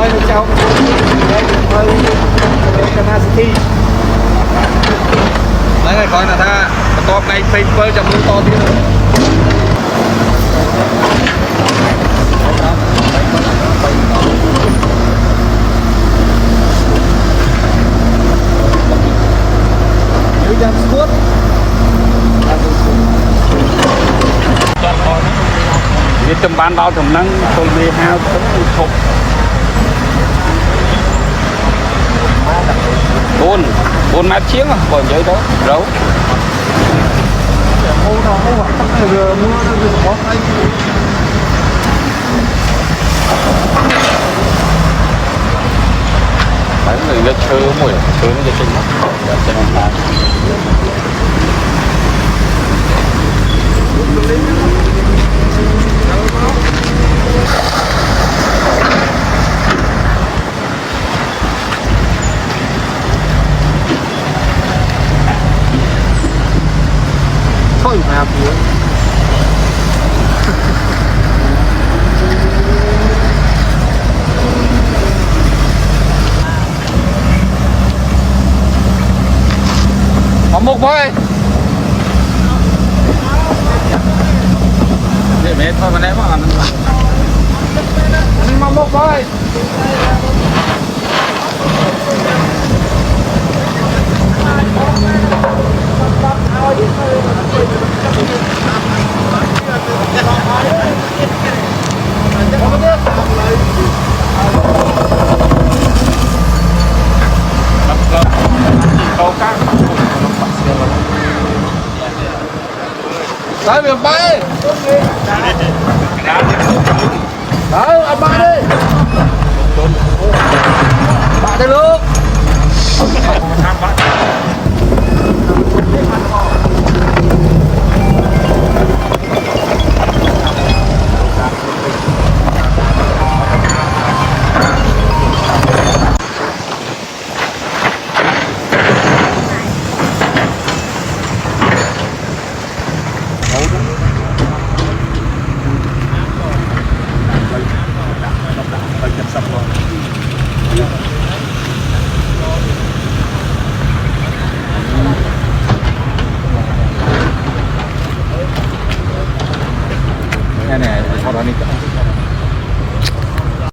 hơi nó trâu đây hơi canal city đấy này coi là tha to này paper trong to tí nữa nếu jam squat vì tầm ban bao tầm năng tôi về hao cũng thục bốn mét chiếc à còn giấy đó rấu ô nó hoặc tắc vừa mưa nó vừa có tay đấy người nó chơ mùi chơ nó trên mắt trên mắt thôi mà phía có một thôi để mẹ thôi mà ném mà ăn mà một thôi tới miền Bắc